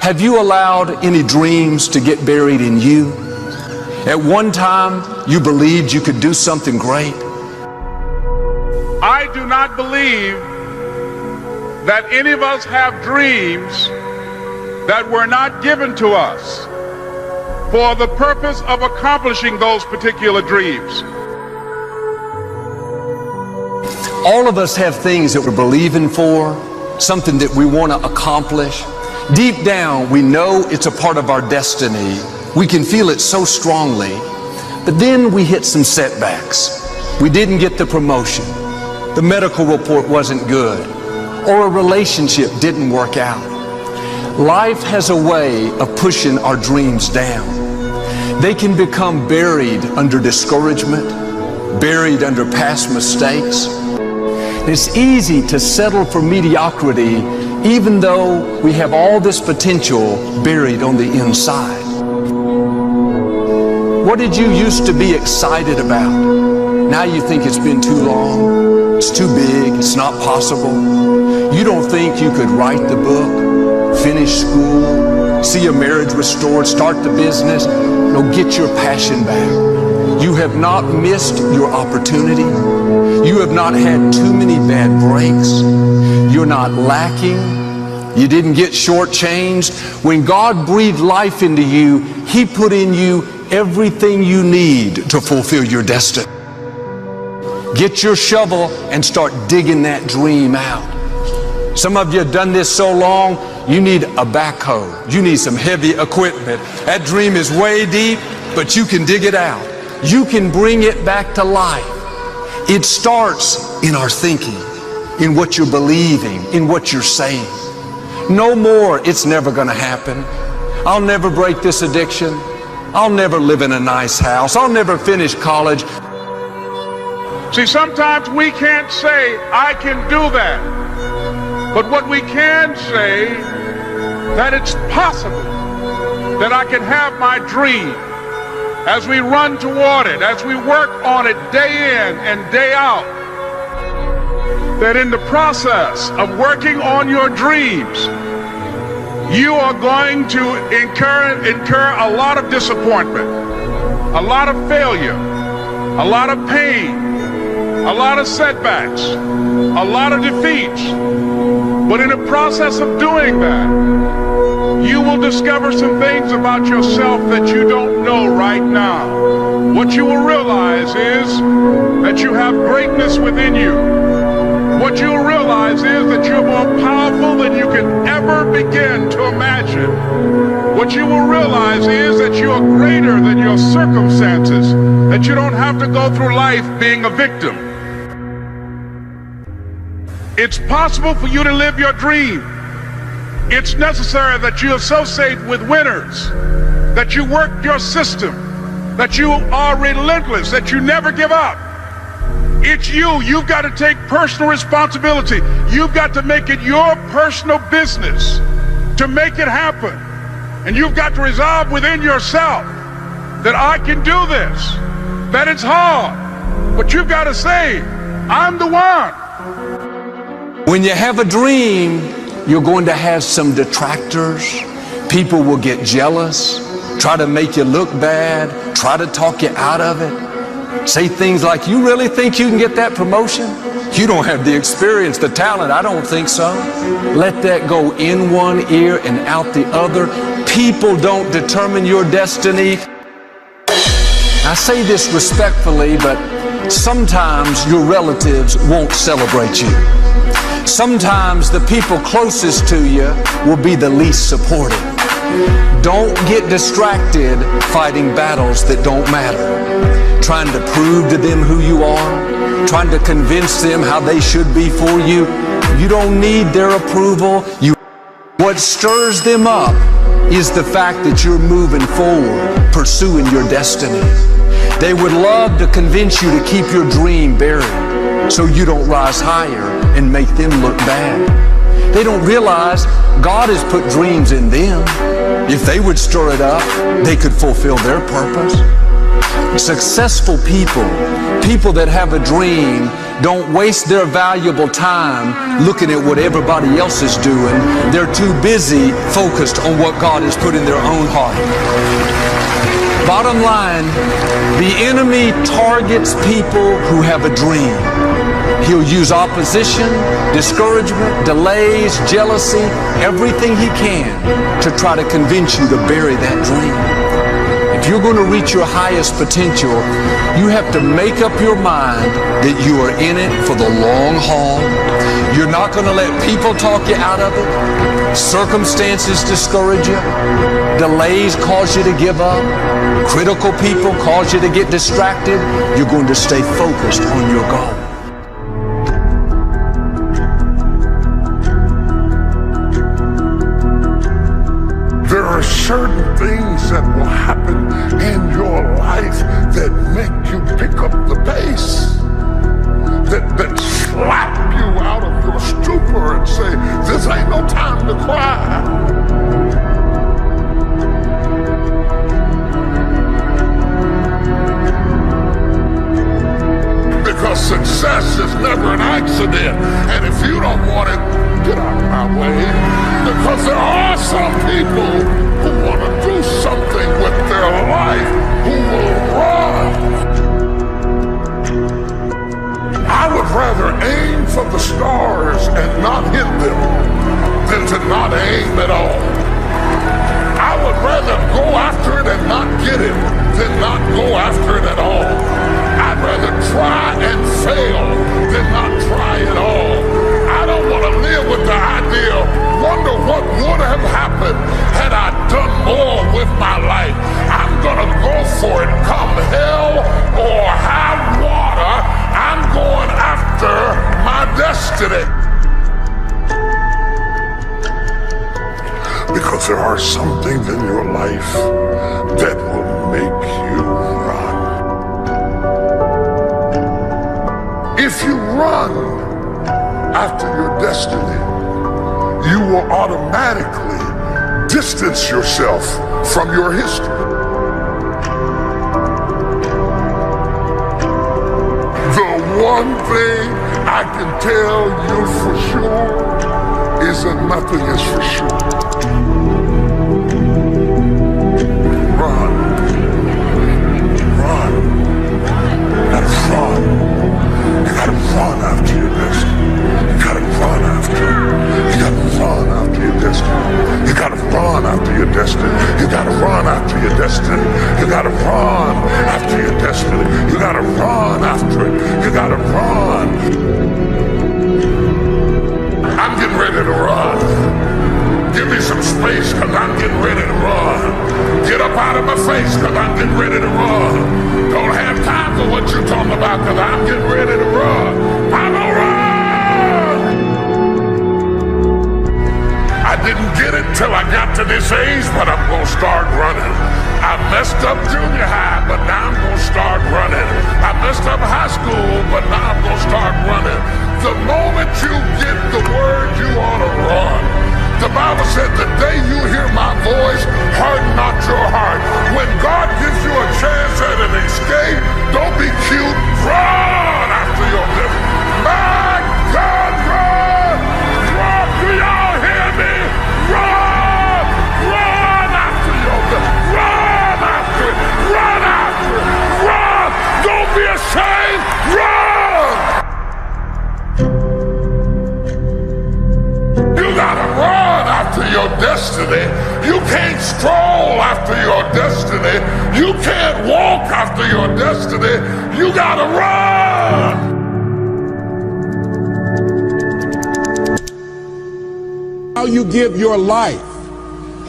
Have you allowed any dreams to get buried in you? At one time, you believed you could do something great. I do not believe that any of us have dreams that were not given to us for the purpose of accomplishing those particular dreams. All of us have things that we're believing for, something that we want to accomplish. Deep down, we know it's a part of our destiny. We can feel it so strongly. But then we hit some setbacks. We didn't get the promotion. The medical report wasn't good. Or a relationship didn't work out. Life has a way of pushing our dreams down. They can become buried under discouragement, buried under past mistakes. It's easy to settle for mediocrity even though we have all this potential buried on the inside. What did you used to be excited about? Now you think it's been too long, it's too big, it's not possible. You don't think you could write the book, finish school, see a marriage restored, start the business, no, get your passion back. You have not missed your opportunity. You have not had too many bad breaks. You're not lacking. You didn't get shortchanged. When God breathed life into you, He put in you everything you need to fulfill your destiny. Get your shovel and start digging that dream out. Some of you have done this so long, you need a backhoe. You need some heavy equipment. That dream is way deep, but you can dig it out. You can bring it back to life. It starts in our thinking, in what you're believing, in what you're saying. No more, it's never going to happen. I'll never break this addiction. I'll never live in a nice house. I'll never finish college. See, sometimes we can't say, I can do that. But what we can say, that it's possible that I can have my dream. As we run toward it, as we work on it day in and day out, that in the process of working on your dreams, you are going to incur a lot of disappointment, a lot of failure, a lot of pain, a lot of setbacks, a lot of defeats. But in the process of doing that, you will discover some things about yourself that you don't know right now. What you will realize is that you have greatness within you. What you'll realize is that you're more powerful than you can ever begin to imagine. What you will realize is that you are greater than your circumstances, that you don't have to go through life being a victim. It's possible for you to live your dream. It's necessary that you associate with winners, that you work your system, that you are relentless, that you never give up. It's you. You've got to take personal responsibility. You've got to make it your personal business to make it happen. And you've got to resolve within yourself that I can do this, that it's hard, but you've got to say, I'm the one. When you have a dream, you're going to have some detractors. People will get jealous, try to make you look bad, try to talk you out of it. Say things like, you really think you can get that promotion? You don't have the experience, the talent. I don't think so. Let that go in one ear and out the other. People don't determine your destiny. I say this respectfully, but sometimes your relatives won't celebrate you. Sometimes the people closest to you will be the least supportive. Don't get distracted fighting battles that don't matter. Trying to prove to them who you are, trying to convince them how they should be for you. You don't need their approval. What stirs them up is the fact that you're moving forward, pursuing your destiny. They would love to convince you to keep your dream buried so you don't rise higher and make them look bad. They don't realize God has put dreams in them. If they would stir it up, they could fulfill their purpose. Successful people, people that have a dream, don't waste their valuable time looking at what everybody else is doing. They're too busy focused on what God has put in their own heart. Bottom line, the enemy targets people who have a dream. He'll use opposition, discouragement, delays, jealousy, everything he can to try to convince you to bury that dream. If you're going to reach your highest potential, you have to make up your mind that you are in it for the long haul. You're not going to let people talk you out of it. Circumstances discourage you. Delays cause you to give up. Critical people cause you to get distracted. You're going to stay focused on your goal. There are certain things that will happen in your life that make you pick up the pace, that slap you out of your stupor and say, this ain't no time to cry. Because success is never an accident, and if you don't want it, get out of my way. Because there are some people who want to do something with their life, who will run. I would rather aim for the stars and not hit them than to not aim at all. I would rather go after it and not get it than not go after it at all. I'd rather try and fail than not try at all. I don't want to live with the idea, wonder what would have happened had I done more with my life. I'm gonna go for it, come hell or high water. I'm going after my destiny. Because there are some things in your life that will make you run. If you run after your destiny, you will automatically distance yourself from your history. The one thing I can tell you for sure is that nothing is for sure. Run. Run. You gotta run. You gotta run after your destiny. You gotta run after it. You gotta run after your destiny. You gotta run after your destiny. You gotta run after your destiny. You gotta run after your destiny. You gotta run after it. You gotta run. I'm getting ready to run. Give me some space, cause I'm getting ready to run. Get up out of my face, cause I'm getting ready to run. Don't have time for what you're talking about, cause I'm getting ready to run. I'm gonna run! I didn't get it till I got to this age, but I'm gonna start running. I messed up junior high, but now I'm gonna start running. I messed up high school, but now I'm gonna start running. The moment you get the word, you ought to run. The Bible said, the day you hear my voice, harden not your heart. When God gives you a chance at an escape, don't be cute. Run after your living. My God, run! Run! Do y'all hear me? Run! Run after your living. Run after it. Run after it. Run! Don't be ashamed. Run! You gotta run after your destiny. You can't stroll after your destiny. You can't walk after your destiny. You gotta run. How you give your life,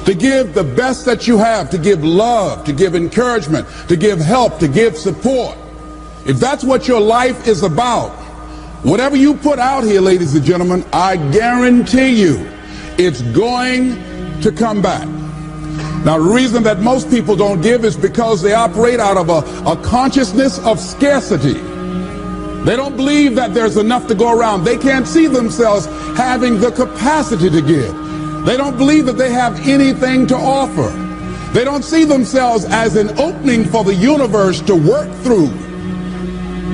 to give the best that you have, to give love, to give encouragement, to give help, to give support. If that's what your life is about, whatever you put out here, ladies and gentlemen, I guarantee you it's going to come back. Now, the reason that most people don't give is because they operate out of a consciousness of scarcity. They don't believe that there's enough to go around. They can't see themselves having the capacity to give. They don't believe that they have anything to offer. They don't see themselves as an opening for the universe to work through.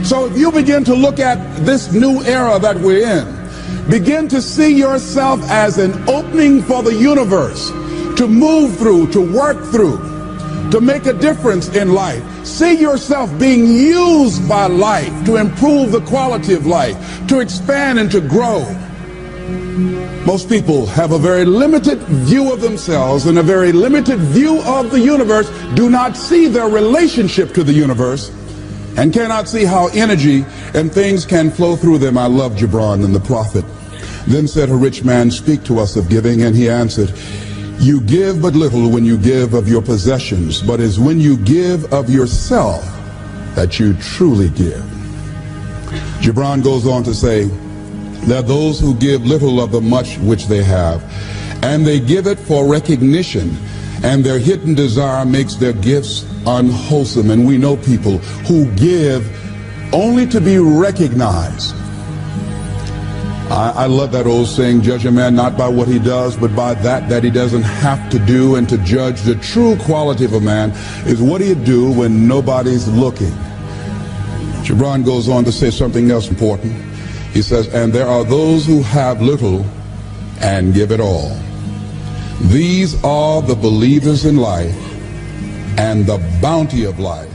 So if you begin to look at this new era that we're in, begin to see yourself as an opening for the universe to move through, to work through, to make a difference in life. See yourself being used by life to improve the quality of life, to expand and to grow. Most people have a very limited view of themselves and a very limited view of the universe, do not see their relationship to the universe, and cannot see how energy and things can flow through them. I love Gibran and the prophet. Then said a rich man, speak to us of giving, and he answered, you give but little when you give of your possessions, but it's when you give of yourself that you truly give. Gibran goes on to say, there are those who give little of the much which they have, and they give it for recognition, and their hidden desire makes their gifts unwholesome. And we know people who give only to be recognized. I love that old saying, judge a man not by what he does, but by that he doesn't have to do. And to judge the true quality of a man is what do you do when nobody's looking. Gibran goes on to say something else important. He says, and there are those who have little and give it all. These are the believers in life and the bounty of life.